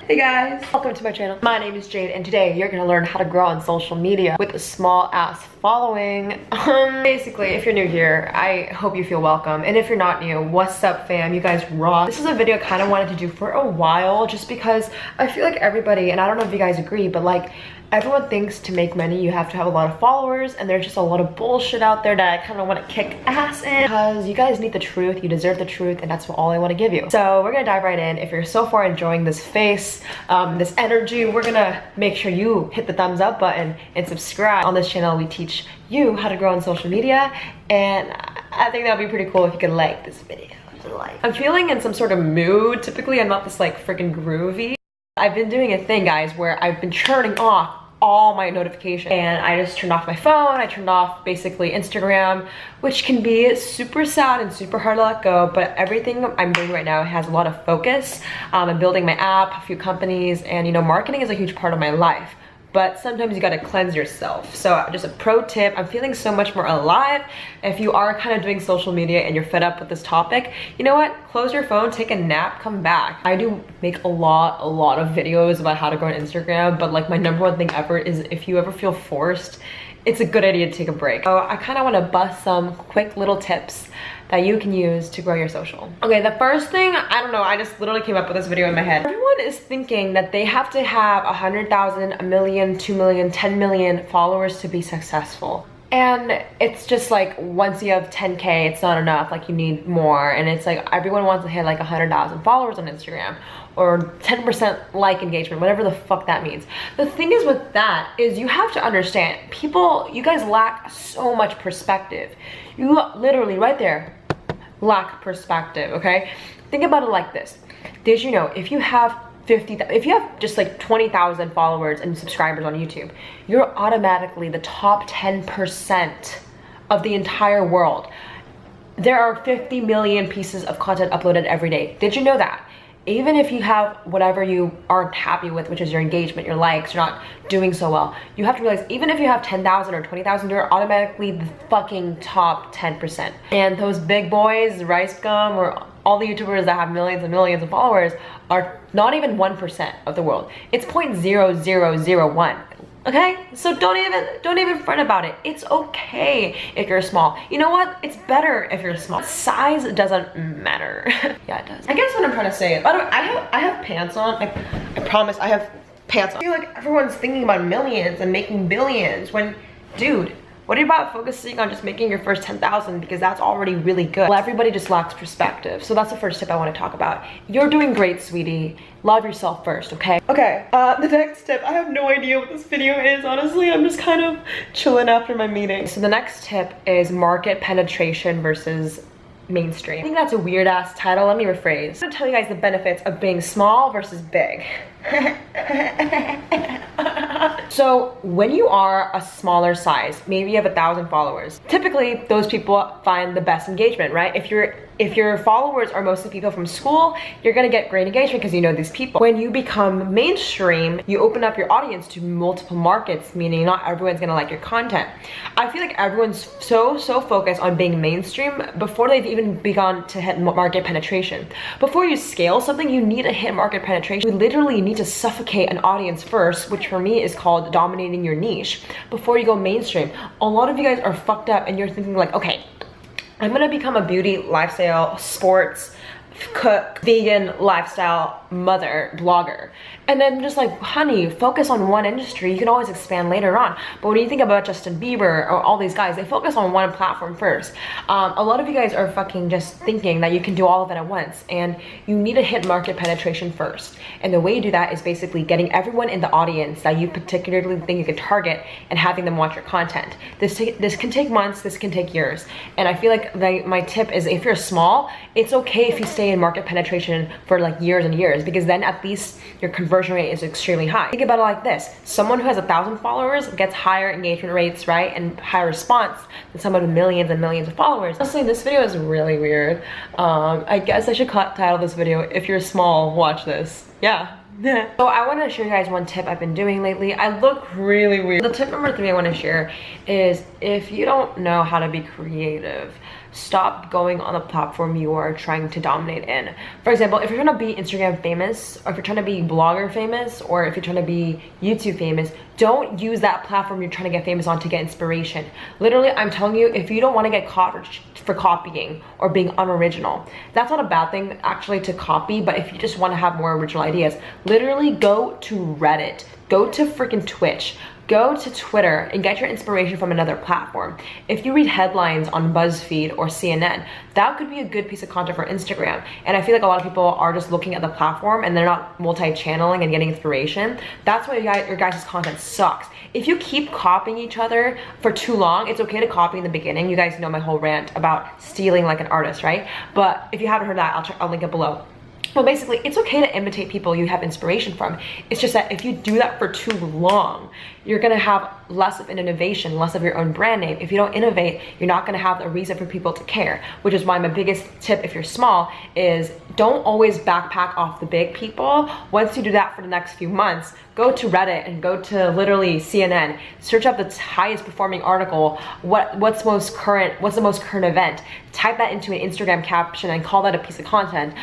Hey guys, welcome to my channel. My name is Jade and today you're gonna learn how to grow on social media with a small ass following. Basically, if you're new here, I hope you feel welcome. And if you're not new, what's up fam? You guys rock. This is a video I kind of wanted to do for a while just because I feel like everybody, and I don't know if you guys agree, but like everyone thinks to make money you have to have a lot of followers, and there's just a lot of bullshit out there that I kind of want to kick ass in because you guys need the truth, you deserve the truth, and that's all I want to give you. So we're gonna dive right in. If you're so far enjoying this face, this energy, we're gonna make sure you hit the thumbs up button and subscribe. On this channel we teach you how to grow on social media, and I think that would be pretty cool if you could like this video. I'm feeling in some sort of mood. Typically I'm not this like freaking groovy. I've been doing a thing, guys, where I've been turning off all my notifications, and I just turned off my phone. I turned off basically Instagram, which can be super sad and super hard to let go, but everything I'm doing right now has a lot of focus. I'm building my app, a few companies, and you know, marketing is a huge part of my life, but sometimes you gotta cleanse yourself. So just a pro tip, I'm feeling so much more alive. If you are kind of doing social media and you're fed up with this topic, you know what? Close your phone, take a nap, come back. I do make a lot of videos about how to grow on Instagram, but like my #1 thing ever is if you ever feel forced, it's a good idea to take a break. So I kind of want to bust some quick little tips that you can use to grow your social. Okay, the first thing, I don't know, I just literally came up with this video in my head. Everyone is thinking that they have to have 100,000, 1 million, 2 million, 10 million followers to be successful. And it's just like, once you have 10K, it's not enough, like you need more. And it's like, everyone wants to hit like 100,000 followers on Instagram or 10% like engagement, whatever the fuck that means. The thing is with that is you have to understand, people, you guys lack so much perspective. You literally right there lack perspective, okay? Think about it like this. Did you know if you have if you have just like 20,000 followers and subscribers on YouTube, you're automatically the top 10% of the entire world. There are 50 million pieces of content uploaded every day. Did you know that? Even if you have whatever you aren't happy with, which is your engagement, your likes, you're not doing so well, you have to realize even if you have 10,000 or 20,000, you're automatically the fucking top 10%. And those big boys, Rice Gum, or all the YouTubers that have millions and millions of followers are not even 1% of the world. It's 0.0001. Okay, so don't even fret about it. It's okay if you're small. You know what? It's better if you're small. Size doesn't matter. Yeah, it does. I guess what I'm trying to say is, by the way, I have pants on. I promise I have pants on. I feel like everyone's thinking about millions and making billions when, dude, what are you about focusing on just making your first 10,000 because that's already really good? Well, everybody just lacks perspective. So that's the first tip I want to talk about. You're doing great, sweetie. Love yourself first, okay? Okay, the next tip, I have no idea what this video is, honestly. I'm just kind of chilling after my meeting. So the next tip is market penetration versus mainstream. I think that's a weird ass title. Let me rephrase. I'm gonna tell you guys the benefits of being small versus big. So when you are a smaller size, maybe you have 1,000 followers, typically those people find the best engagement, right? If your followers are mostly people from school, you're gonna get great engagement because you know these people. When you become mainstream, you open up your audience to multiple markets, meaning not everyone's gonna like your content. I feel like everyone's so focused on being mainstream before they've even begun to hit market penetration. Before you scale something, you need to hit market penetration. You literally need to suffocate an audience first, which for me is called dominating your niche, before you go mainstream. A lot of you guys are fucked up and you're thinking like, okay, I'm gonna become a beauty, lifestyle, sports, cook, vegan, lifestyle, mother, blogger. And then just like, honey, focus on one industry. You can always expand later on. But when you think about Justin Bieber or all these guys, they focus on one platform first. A lot of you guys are fucking just thinking that you can do all of it at once, and you need to hit market penetration first. And the way you do that is basically getting everyone in the audience that you particularly think you can target and having them watch your content. This can take months, this can take years. And I feel like my tip is, if you're small, it's okay if you stay in market penetration for like years and years, because then at least your conversion rate is extremely high. Think about it like this. Someone who has 1,000 followers gets higher engagement rates, right? And higher response than someone with millions and millions of followers. Honestly, this video is really weird. I guess I should title this video, "If You're Small, Watch This." Yeah. So I want to show you guys one tip I've been doing lately. I look really weird. The tip number 3 I want to share is, if you don't know how to be creative, stop going on the platform you are trying to dominate in. For example, if you're trying to be Instagram famous, or if you're trying to be blogger famous, or if you're trying to be YouTube famous, don't use that platform you're trying to get famous on to get inspiration. Literally, I'm telling you, if you don't want to get caught for copying or being unoriginal, that's not a bad thing actually to copy, but if you just want to have more original ideas, literally go to Reddit, go to freaking Twitch, go to Twitter and get your inspiration from another platform. If you read headlines on BuzzFeed or CNN, that could be a good piece of content for Instagram. And I feel like a lot of people are just looking at the platform and they're not multi-channeling and getting inspiration. That's why your guys' content sucks. If you keep copying each other for too long, it's okay to copy in the beginning. You guys know my whole rant about stealing like an artist, right? But if you haven't heard that, I'll link it below. Well, basically, it's okay to imitate people you have inspiration from. It's just that if you do that for too long, you're gonna have less of an innovation, less of your own brand name. If you don't innovate, you're not gonna have a reason for people to care, which is why my biggest tip if you're small is don't always backpack off the big people. Once you do that for the next few months, go to Reddit and go to literally CNN, search up the highest performing article, what's the most current event, type that into an Instagram caption and call that a piece of content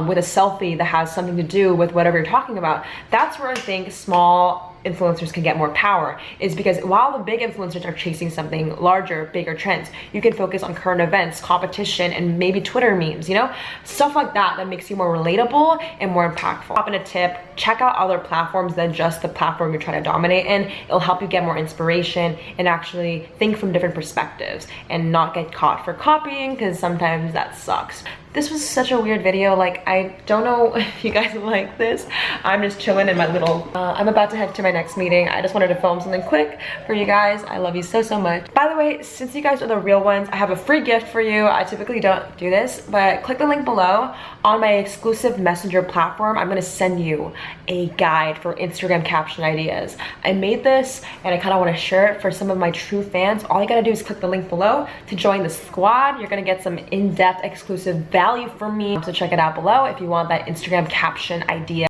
with a selfie that has something to do with whatever you're talking about. That's where I think small influencers can get more power, is because while the big influencers are chasing something larger, bigger trends, you can focus on current events, competition, and maybe Twitter memes, you know? Stuff like that that makes you more relatable and more impactful. Pop in a tip, check out other platforms than just the platform you're trying to dominate in. It'll help you get more inspiration and actually think from different perspectives and not get caught for copying, because sometimes that sucks. This was such a weird video. Like, I don't know if you guys like this. I'm just chilling in my little, I'm about to head to my next meeting. I just wanted to film something quick for you guys. I love you so, so much. By the way, since you guys are the real ones, I have a free gift for you. I typically don't do this, but click the link below. On my exclusive messenger platform, I'm gonna send you a guide for Instagram caption ideas. I made this and I kind of want to share it for some of my true fans. All you gotta do is click the link below to join the squad. You're gonna get some in-depth exclusive value from me. So check it out below if you want that Instagram caption idea.